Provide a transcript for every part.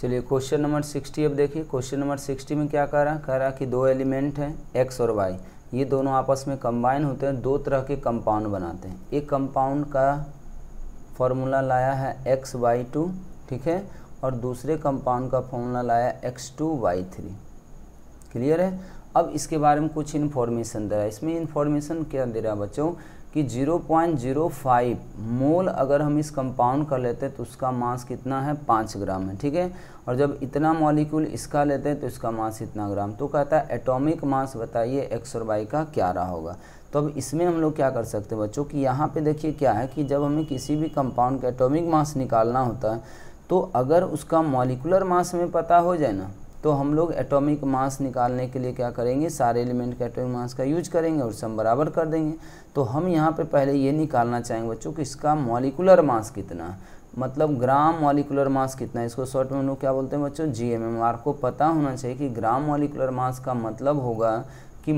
चलिए question number 60 अब देखिए। क्वेश्चन नंबर 60 में क्या कह रहा कि दो एलिमेंट हैं एक्स और वाई, ये दोनों आपस में कंबाइन होते हैं, दो तरह के कंपाउंड बनाते हैं। एक कंपाउंड का फॉर्मूला लाया है XY2, ठीक है, और दूसरे कंपाउंड का फॉर्मूला लाया X2Y3। क्लियर है। अब इसके बारे में कुछ इन्फॉर्मेशन दे रहा है। इसमें इन्फॉर्मेशन क्या दे रहा है बच्चों कि 0.05 मोल अगर हम इस कंपाउंड का लेते हैं तो उसका मास कितना है 5 ग्राम है, ठीक है। और जब इतना मॉलिक्यूल इसका लेते हैं तो इसका मास इतना ग्राम। तो कहता है एटॉमिक मास बताइए एक्स और वाई का क्या रहा होगा। तो अब इसमें हम लोग क्या कर सकते हैं बच्चों कि यहाँ पे देखिए क्या है कि जब हमें किसी भी कंपाउंड का एटॉमिक मास निकालना होता है तो अगर उसका मॉलिकुलर मास हमें पता हो जाए ना तो हम लोग एटॉमिक मास निकालने के लिए क्या करेंगे, सारे एलिमेंट के एटॉमिक मास का यूज करेंगे और सम बराबर कर देंगे। तो हम यहाँ पे पहले ये निकालना चाहेंगे बच्चों कि इसका मॉलिकुलर मास कितना है, मतलब ग्राम मॉलिकुलर मास कितना है। इसको शॉर्ट में हम लोग क्या बोलते हैं बच्चों, GMM। आपको पता होना चाहिए कि ग्राम मॉलिकुलर मास का मतलब होगा कि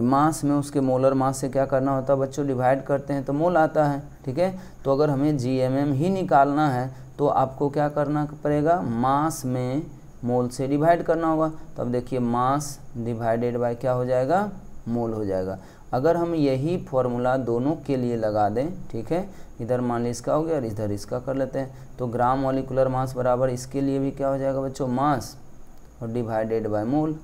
मास में उसके मोलर मास से क्या करना होता है बच्चों, डिवाइड करते हैं तो मोल आता है, ठीक है। तो अगर हमें GMM ही निकालना है तो आपको क्या करना पड़ेगा, मास में मोल से डिवाइड करना होगा। तो अब देखिए मास डिवाइडेड बाय क्या हो जाएगा, मोल हो जाएगा। अगर हम यही फॉर्मूला दोनों के लिए लगा दें, ठीक है, इधर मान लीजिए इसका हो गया और इधर इसका कर लेते हैं, तो ग्राम मॉलिकुलर मास बराबर इसके लिए भी क्या हो जाएगा बच्चों, मास और डिवाइडेड बाय मोल।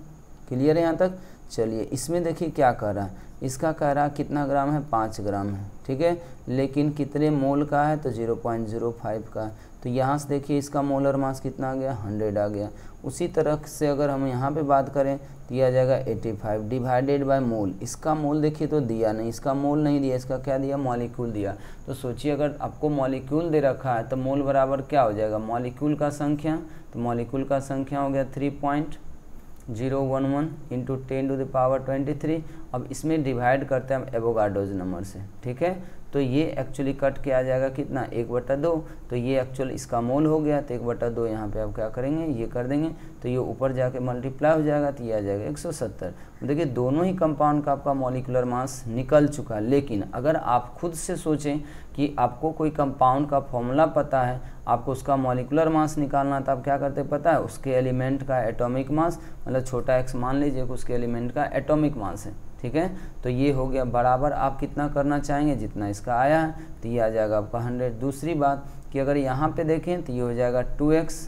क्लियर है यहाँ तक। चलिए इसमें देखिए क्या कह रहा है, इसका कह रहा है कितना ग्राम है, 5 ग्राम है, ठीक है, लेकिन कितने मोल का है तो 0.05 का है। तो यहाँ से देखिए इसका मोलर मास कितना आ गया, 100 आ गया। उसी तरह से अगर हम यहाँ पे बात करें तो यह आ जाएगा 85 डिवाइडेड बाय मोल। इसका मोल देखिए तो दिया नहीं, इसका मोल नहीं दिया, इसका क्या दिया, मॉलिक्यूल दिया। तो सोचिए अगर आपको मॉलिक्यूल दे रखा है तो मोल बराबर क्या हो जाएगा, मॉलिक्यूल का संख्या। तो मॉलिक्यूल का संख्या हो गया 3.011 इंटू 10⁻23। अब इसमें डिवाइड करते हैं हम एवोगाड्रोस नंबर से, ठीक है। तो ये एक्चुअली कट के आ जाएगा कितना, 1/2। तो ये एक्चुअल इसका मोल हो गया, तो 1/2 यहाँ पे आप क्या करेंगे, ये कर देंगे, तो ये ऊपर जाके मल्टीप्लाई हो जाएगा, तो ये आ जाएगा 170। देखिए दोनों ही कंपाउंड का आपका मॉलिकुलर मास निकल चुका है। लेकिन अगर आप खुद से सोचें कि आपको कोई कंपाउंड का फॉर्मूला पता है, आपको उसका मॉलिकुलर मास निकालना, तो आप क्या करते पता है, उसके एलिमेंट का एटॉमिक मास, मतलब छोटा x मान लीजिए कि उसके एलिमेंट का एटॉमिक मास है, ठीक है। तो ये हो गया बराबर आप कितना करना चाहेंगे, जितना इसका आया है, तो ये आ जाएगा आपका 100। दूसरी बात कि अगर यहाँ पे देखें तो ये हो जाएगा 2x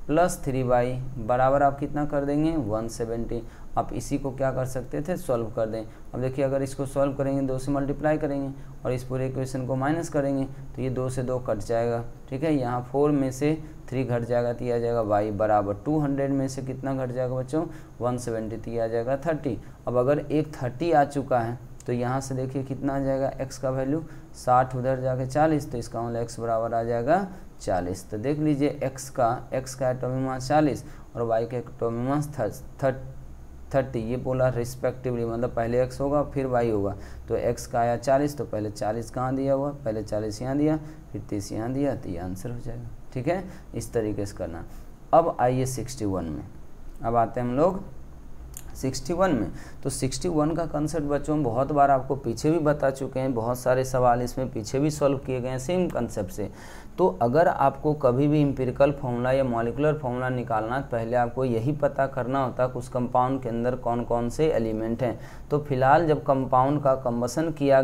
+ 3y बराबर आप कितना कर देंगे, 170। आप इसी को क्या कर सकते थे, सॉल्व कर दें। अब देखिए अगर इसको सॉल्व करेंगे 2 से मल्टीप्लाई करेंगे और इस पूरे इक्वेशन को माइनस करेंगे तो ये 2 से 2 कट जाएगा, ठीक है। यहाँ 4 में से 3 घट जाएगा तो ये आ जाएगा y बराबर 200 में से कितना घट जाएगा बच्चों, 170, तो ये आ जाएगा 30। अब अगर एक 30 आ चुका है तो यहाँ से देखिए कितना आ जाएगा, x का वैल्यू 60, उधर जाके 40, तो इसका मतलब x बराबर आ जाएगा 40। तो देख लीजिए x का एटॉमिक मास 40 और y का एटॉमिक मास 30, ये बोला रिस्पेक्टिवली, मतलब पहले x होगा फिर y होगा। तो x का आया 40, तो पहले 40 कहाँ दिया हुआ, पहले 40 यहाँ दिया, फिर 30 यहाँ दिया, तो ये आंसर हो जाएगा, ठीक है। इस तरीके से करना। अब आइए 61 में, अब आते हैं हम लोग 61 में। तो 61 का कंसेप्ट बच्चों बहुत बार आपको पीछे भी बता चुके हैं, बहुत सारे सवाल इसमें पीछे भी सॉल्व किए गए हैं सेम कंसेप्ट से। तो अगर आपको कभी भी एम्पिरिकल फॉर्मूला या मॉलिकुलर फॉर्मूला निकालना, पहले आपको यही पता करना होता है कि उस कंपाउंड के अंदर कौन कौन से एलिमेंट हैं। तो फिलहाल जब कंपाउंड का कंबसन किया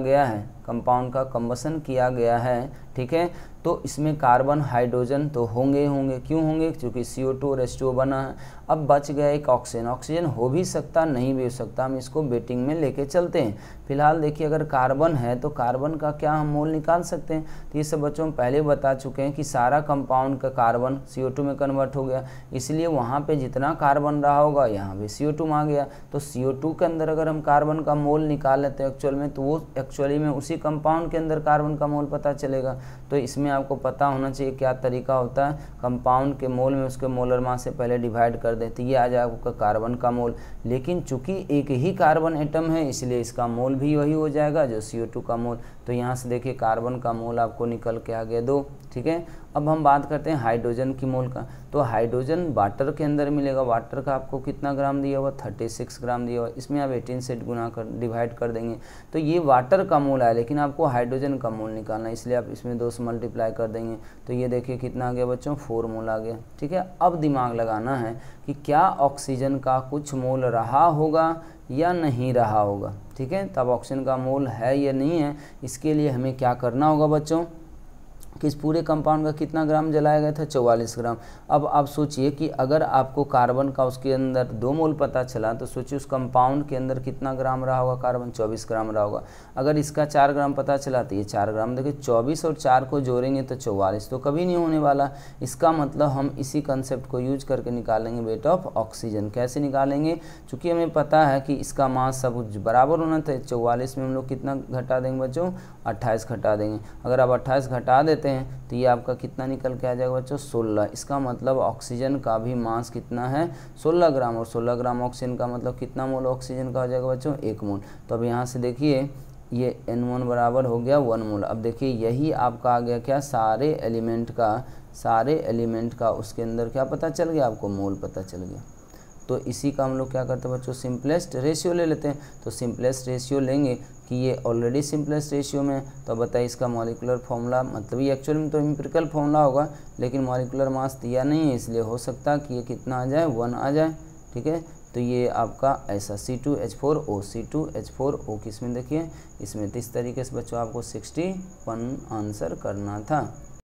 गया है, ठीक है, तो इसमें कार्बन हाइड्रोजन तो होंगे, क्यों होंगे, क्योंकि CO2 और H2O बना है। अब बच गया एक ऑक्सीजन हो भी सकता नहीं भी हो सकता, हम इसको बेटिंग में लेके चलते हैं। फिलहाल देखिए अगर कार्बन है तो कार्बन का क्या हम मोल निकाल सकते हैं। तो ये सब बच्चों हम पहले बता चुके हैं कि सारा कंपाउंड का कार्बन CO2 में कन्वर्ट हो गया, इसलिए वहाँ पे जितना कार्बन रहा होगा यहाँ पे CO2 में आ गया। तो CO2 के अंदर अगर हम कार्बन का मोल निकाल लेते हैं एक्चुअल में, तो वो एक्चुअली में उसी कंपाउंड के अंदर कार्बन का मोल पता चलेगा। तो इसमें आपको पता होना चाहिए क्या तरीका होता है, कंपाउंड के मोल में उसके मोलर मास से पहले डिवाइड कर देते, ये आ जाएगा आपका कार्बन का मोल। लेकिन चूंकि एक ही कार्बन एटम है इसलिए इसका मोल भी वही हो जाएगा जो CO2 का मोल। तो यहाँ से देखिए कार्बन का मोल आपको निकल के आ गया 2, ठीक है। अब हम बात करते हैं हाइड्रोजन की मोल का। तो हाइड्रोजन वाटर के अंदर मिलेगा, वाटर का आपको कितना ग्राम दिया हुआ, 36 ग्राम दिया हुआ, इसमें आप 18 से डिवाइड कर देंगे तो ये वाटर का मोल आया, लेकिन आपको हाइड्रोजन का मोल निकालना है, इसलिए आप इसमें 2 से मल्टीप्लाई कर देंगे तो ये देखिए कितना आ गया बच्चों, 4 मोल आ गया। ठीक है, अब दिमाग लगाना है कि क्या ऑक्सीजन का कुछ मोल रहा होगा या नहीं रहा होगा। ठीक है, तब ऑक्सीजन का मोल है या नहीं है, इसके लिए हमें क्या करना होगा बच्चों कि इस पूरे कंपाउंड का कितना ग्राम जलाया गया था, 44 ग्राम। अब आप सोचिए कि अगर आपको कार्बन का उसके अंदर 2 मोल पता चला तो सोचिए उस कंपाउंड के अंदर कितना ग्राम रहा होगा, कार्बन 24 ग्राम रहा होगा। अगर इसका 4 ग्राम पता चला तो ये 4 ग्राम, देखिए 24 और 4 को जोड़ेंगे तो 44, तो कभी नहीं होने वाला। इसका मतलब हम इसी कंसेप्ट को यूज करके निकालेंगे वेट ऑफ ऑक्सीजन। कैसे निकालेंगे, चूँकि हमें पता है कि इसका मास सब बराबर होना था, 44 में हम लोग कितना घटा देंगे बच्चों, 28 घटा देंगे। अगर आप 28 घटा देते हैं तो ये आपका कितना निकल के आ जाएगा बच्चों, 16। इसका मतलब ऑक्सीजन का भी मास कितना है, 16 ग्राम, और 16 ग्राम ऑक्सीजन का मतलब कितना मोल ऑक्सीजन का हो जाएगा बच्चों, 1 मोल। तो अब यहाँ से देखिए ये N1 बराबर हो गया 1 मोल। अब देखिए यही आपका आ गया क्या, सारे एलिमेंट का उसके अंदर क्या पता चल गया आपको, मोल पता चल गया। तो इसी का हम लोग क्या करते हैं बच्चों, सिंपलेस्ट रेशियो ले लेते हैं। तो सिंपलेस्ट रेशियो लेंगे कि ये ऑलरेडी सिंपलेस्ट रेशियो में, तो बताइए इसका मॉलिक्यूलर फॉर्मूला, मतलब ये एक्चुअल में तो एम्पिरिकल फॉर्मूला होगा लेकिन मॉलिक्यूलर मास दिया नहीं है, इसलिए हो सकता है कि ये कितना आ जाए, 1 आ जाए। ठीक है, तो ये आपका ऐसा C2H4O, C2H4O किस में देखिए इसमें, तो इस तरीके से बच्चों आपको 61 आंसर करना था।